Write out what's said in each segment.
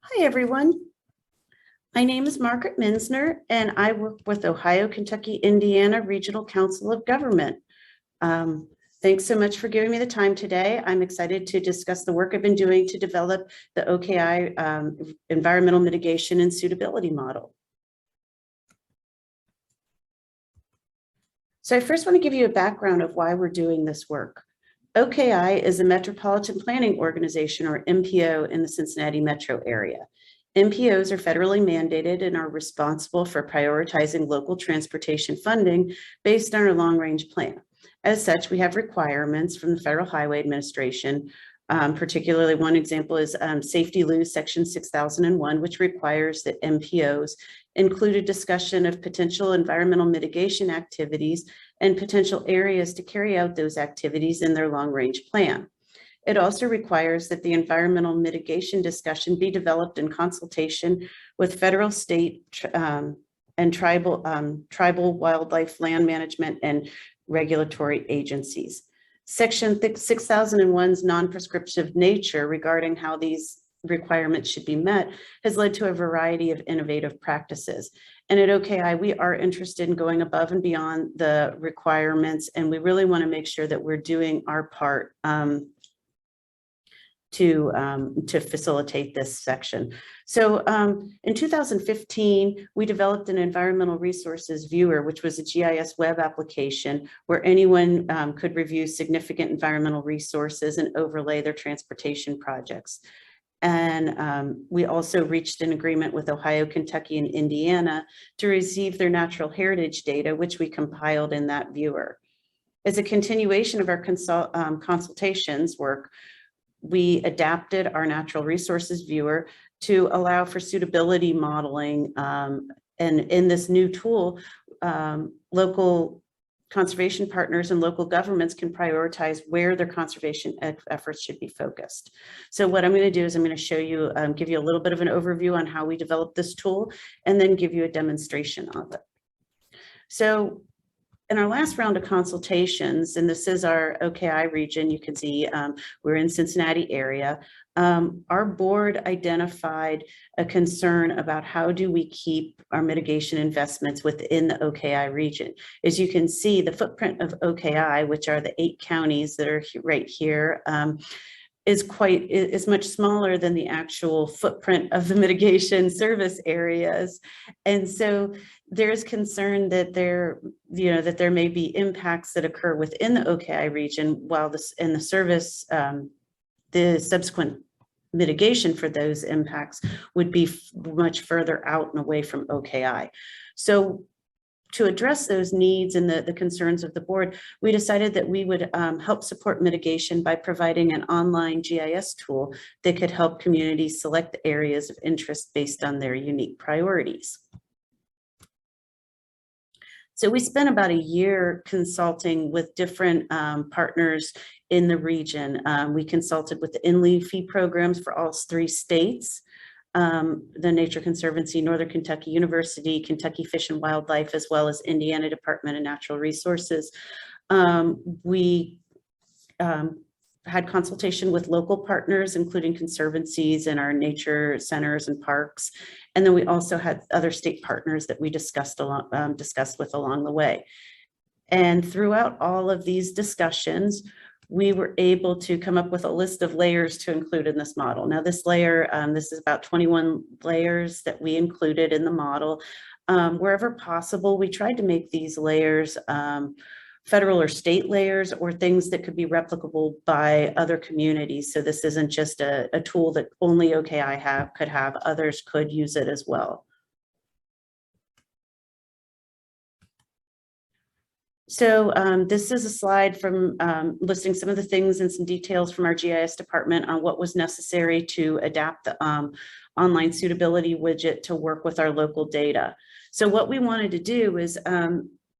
Hi, everyone. My name is Margaret Minsner, and I work with Ohio, Kentucky, Indiana Regional Council of Government. Thanks so much for giving me the time today. I'm excited to discuss the work I've been doing to develop the OKI Environmental Mitigation and Suitability Model. So I first want to give you a background of why we're doing this work. OKI is a Metropolitan Planning Organization, or MPO, in the Cincinnati metro area. MPOs are federally mandated and are responsible for prioritizing local transportation funding based on our long-range plan. As such, we have requirements from the Federal Highway Administration. Particularly, one example is Safety Law Section 6001, which requires that MPOs include a discussion of potential environmental mitigation activities and potential areas to carry out those activities in their long-range plan. It also requires that the environmental mitigation discussion be developed in consultation with federal, state, and tribal wildlife, land management, and regulatory agencies. Section 6001's non-prescriptive nature regarding how these requirements should be met has led to a variety of innovative practices. And at OKI, we are interested in going above and beyond the requirements, and we really want to make sure that we're doing our part to facilitate this section. So in 2015, we developed an environmental resources viewer, which was a GIS web application where anyone could review significant environmental resources and overlay their transportation projects. And we also reached an agreement with Ohio, Kentucky, and Indiana to receive their natural heritage data, which we compiled in that viewer. As a continuation of our consultations work, we adapted our natural resources viewer to allow for suitability modeling. And in this new tool, local conservation partners and local governments can prioritize where their conservation efforts should be focused. So what I'm going to do is I'm going to show you, give you a little bit of an overview on how we developed this tool, and then give you a demonstration of it. So in our last round of consultations, and this is our OKI region, you can see we're in Cincinnati area. Our board identified a concern about how do we keep our mitigation investments within the OKI region. As you can see, the footprint of OKI, which are the 8 counties that are right here, is much smaller than the actual footprint of the mitigation service areas. And so there's concern that there may be impacts that occur within the OKI region, while in the service, the subsequent mitigation for those impacts would be much further out and away from OKI. So to address those needs and the concerns of the board, we decided that we would help support mitigation by providing an online GIS tool that could help communities select areas of interest based on their unique priorities. So we spent about a year consulting with different partners in the region. We consulted with the inland fee programs for all 3 states, the Nature Conservancy, Northern Kentucky University, Kentucky Fish and Wildlife, as well as Indiana Department of Natural Resources. We had consultation with local partners, including conservancies and our nature centers and parks. And then we also had other state partners that we discussed with along the way. And throughout all of these discussions, we were able to come up with a list of layers to include in this model. Now this layer, this is about 21 layers that we included in the model. Wherever possible, we tried to make these layers federal or state layers, or things that could be replicable by other communities. So this isn't just a tool that only OKI could have, others could use it as well. So this is a slide from listing some of the things and some details from our GIS department on what was necessary to adapt the online suitability widget to work with our local data. So what we wanted to do is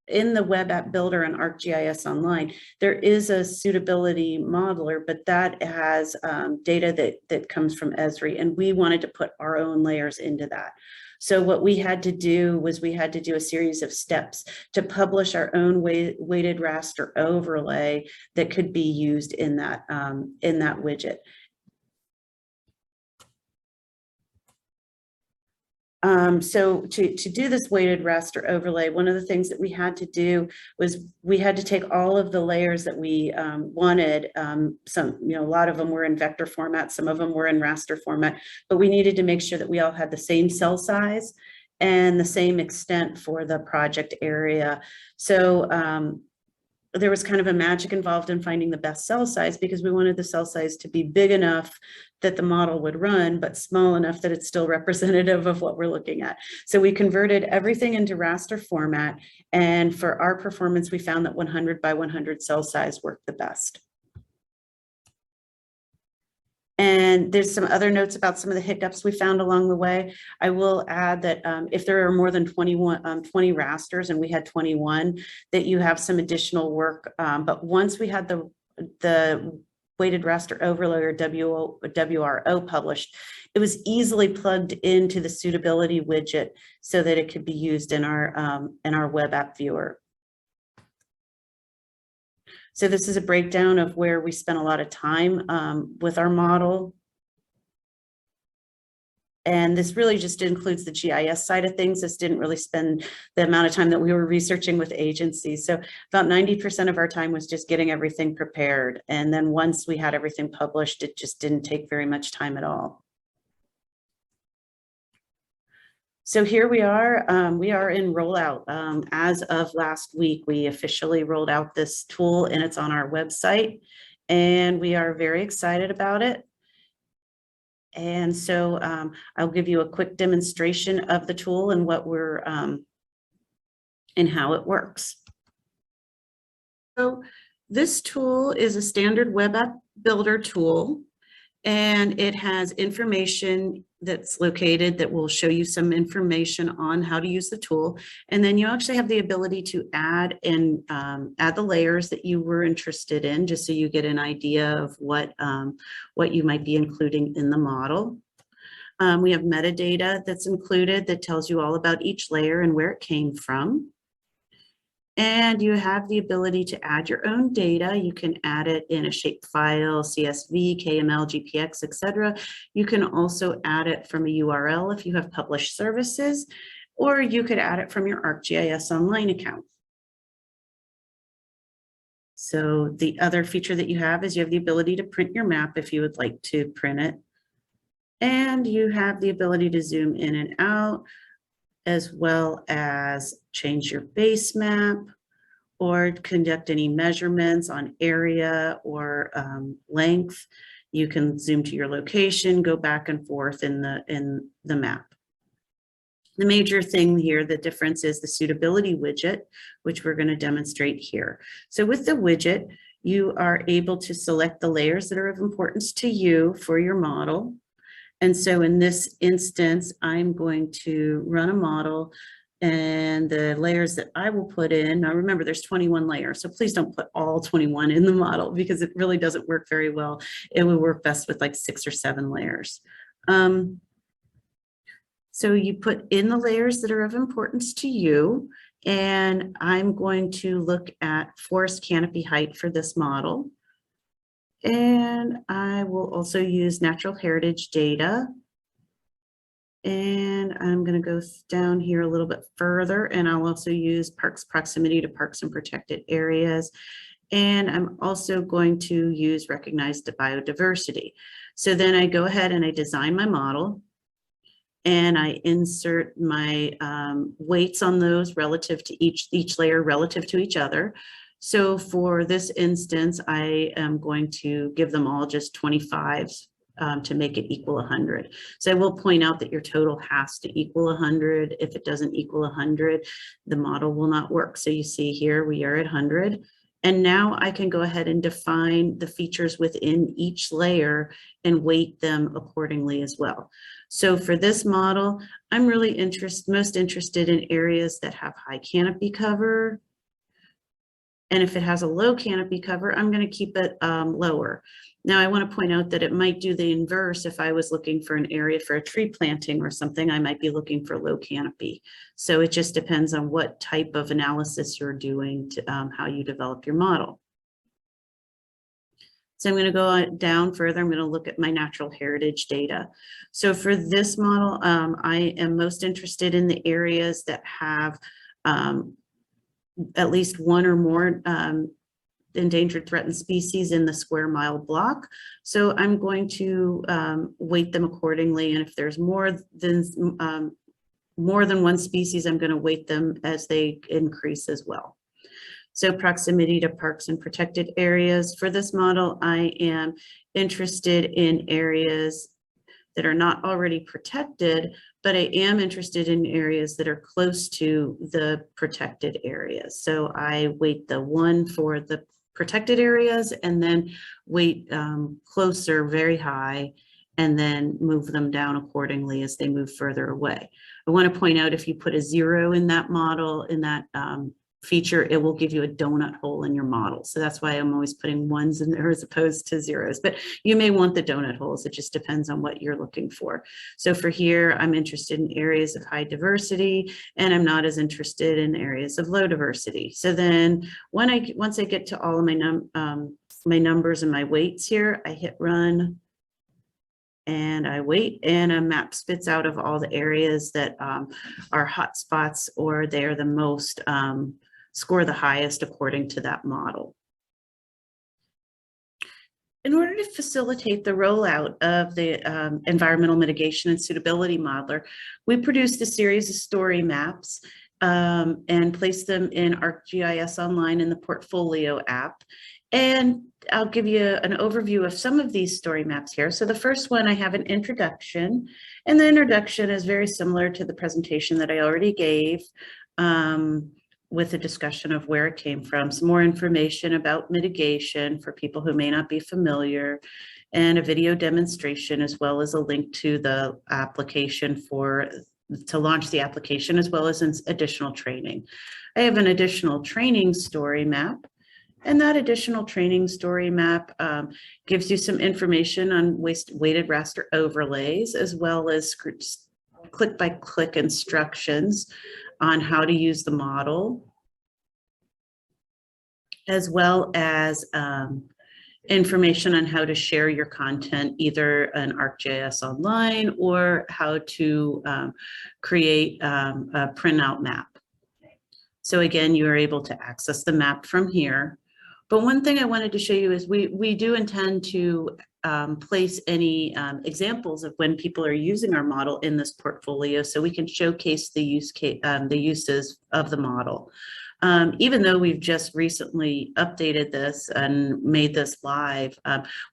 in the web app builder and ArcGIS Online, there is a suitability modeler, but that has data that comes from Esri, and we wanted to put our own layers into that. So what we had to do was we had to do a series of steps to publish our own weighted raster overlay that could be used in that widget. So to do this weighted raster overlay, one of the things that we had to do was we had to take all of the layers that we wanted. Some, a lot of them were in vector format, some of them were in raster format, but we needed to make sure that we all had the same cell size and the same extent for the project area. So there was kind of a magic involved in finding the best cell size, because we wanted the cell size to be big enough that the model would run, but small enough that it's still representative of what we're looking at. So we converted everything into raster format. And for our performance, we found that 100 by 100 cell size worked the best. And there's some other notes about some of the hiccups we found along the way. I will add that if there are more than 20 rasters, and we had 21, that you have some additional work. But once we had the weighted raster overlay, or WRO, published, it was easily plugged into the suitability widget so that it could be used in our web app viewer. So this is a breakdown of where we spent a lot of time with our model. And this really just includes the GIS side of things. This didn't really spend the amount of time that we were researching with agencies. So about 90% of our time was just getting everything prepared. And then once we had everything published, it just didn't take very much time at all. So here we are in rollout. As of last week, we officially rolled out this tool, and it's on our website, and we are very excited about it. And so I'll give you a quick demonstration of the tool and what we're and how it works. So this tool is a standard web app builder tool, and it has information that's located that will show you some information on how to use the tool. And then you actually have the ability to add the layers that you were interested in, just so you get an idea of what you might be including in the model. We have metadata that's included that tells you all about each layer and where it came from. And you have the ability to add your own data. You can add it in a shapefile, CSV, KML, GPX, etc. You can also add it from a URL if you have published services, or you could add it from your ArcGIS Online account. So the other feature that you have is you have the ability to print your map if you would like to print it. And you have the ability to zoom in and out, as well as change your base map or conduct any measurements on area or length. You can zoom to your location, go back and forth in the map. The major thing here, the difference, is the suitability widget, which we're going to demonstrate here. So with the widget, you are able to select the layers that are of importance to you for your model. And so in this instance, I'm going to run a model, and the layers that I will put in, now remember there's 21 layers, so please don't put all 21 in the model, because it really doesn't work very well. It would work best with like 6 or 7 layers. So you put in the layers that are of importance to you, and I'm going to look at forest canopy height for this model. And I will also use natural heritage data. And I'm going to go down here a little bit further, and I'll also use parks proximity to parks and protected areas. And I'm also going to use recognized biodiversity. So then I go ahead and I design my model, and I insert my weights on those relative to each layer relative to each other. So for this instance, I am going to give them all just 25s to make it equal 100. So I will point out that your total has to equal 100. If it doesn't equal 100, the model will not work. So you see here we are at 100. And now I can go ahead and define the features within each layer and weight them accordingly as well. So for this model, I'm really most interested in areas that have high canopy cover. And if it has a low canopy cover, I'm going to keep it lower. Now, I want to point out that it might do the inverse. If I was looking for an area for a tree planting or something, I might be looking for low canopy. So it just depends on what type of analysis you're doing to how you develop your model. So I'm going to go down further. I'm going to look at my natural heritage data. So for this model, I am most interested in the areas that have at least one or more endangered threatened species in the square mile block. So I'm going to weight them accordingly. And if there's more than one species, I'm going to weight them as they increase as well. So proximity to parks and protected areas. For this model, I am interested in areas that are not already protected, but I am interested in areas that are close to the protected areas. So I weight the 1 for the protected areas and then weight closer, very high, and then move them down accordingly as they move further away. I want to point out, if you put a 0 in that model, in that feature, it will give you a donut hole in your model. So that's why I'm always putting 1s in there as opposed to 0s, but you may want the donut holes. It just depends on what you're looking for. So for here, I'm interested in areas of high diversity, and I'm not as interested in areas of low diversity. So then once I get to all of my numbers and my weights here, I hit run and I wait, and a map spits out of all the areas that are hot spots, or they're the most score the highest according to that model. In order to facilitate the rollout of the environmental mitigation and suitability modeler, we produced a series of story maps and placed them in ArcGIS Online in the Portfolio app. And I'll give you an overview of some of these story maps here. So the first one, I have an introduction, and the introduction is very similar to the presentation that I already gave, with a discussion of where it came from, some more information about mitigation for people who may not be familiar, and a video demonstration, as well as a link to the application to launch the application, as well as additional training. I have an additional training story map, and that additional training story map gives you some information on weighted raster overlays, as well as click-by-click instructions on how to use the model, as well as information on how to share your content, either in ArcGIS Online or how to create a printout map. So again, you are able to access the map from here. But one thing I wanted to show you is we do intend to place any examples of when people are using our model in this portfolio, so we can showcase the uses of the model. Even though we've just recently updated this and made this live,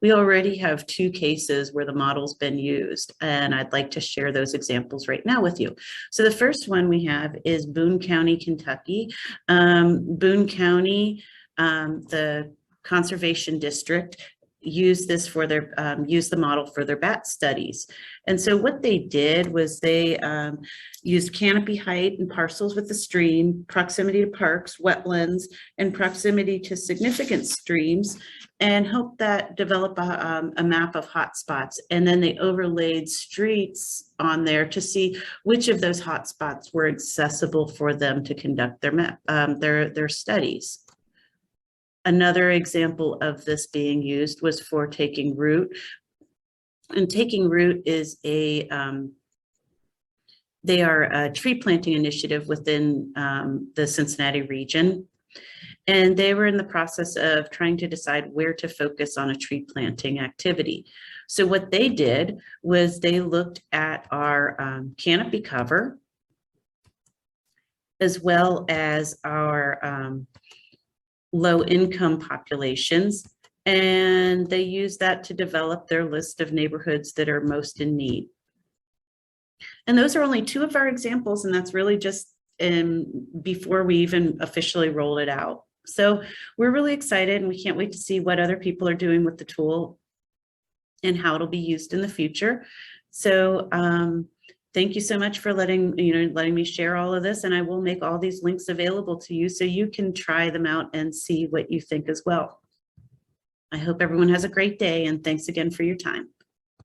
we already have 2 cases where the model's been used, and I'd like to share those examples right now with you. So the first one we have is Boone County, Kentucky. Boone County, the conservation district, use this for their use the model for their bat studies. And so what they did was they used canopy height and parcels with the stream, proximity to parks, wetlands, and proximity to significant streams, and helped that develop a map of hotspots. And then they overlaid streets on there to see which of those hotspots were accessible for them to conduct their studies. Another example of this being used was for Taking Root. And Taking Root is they are a tree planting initiative within the Cincinnati region. And they were in the process of trying to decide where to focus on a tree planting activity. So what they did was they looked at our canopy cover, as well as our low income populations, and they use that to develop their list of neighborhoods that are most in need. And those are only 2 of our examples, and that's really just before we even officially roll it out. So we're really excited, and we can't wait to see what other people are doing with the tool and how it'll be used in the future. So thank you so much for letting me share all of this, and I will make all these links available to you so you can try them out and see what you think as well. I hope everyone has a great day, and thanks again for your time.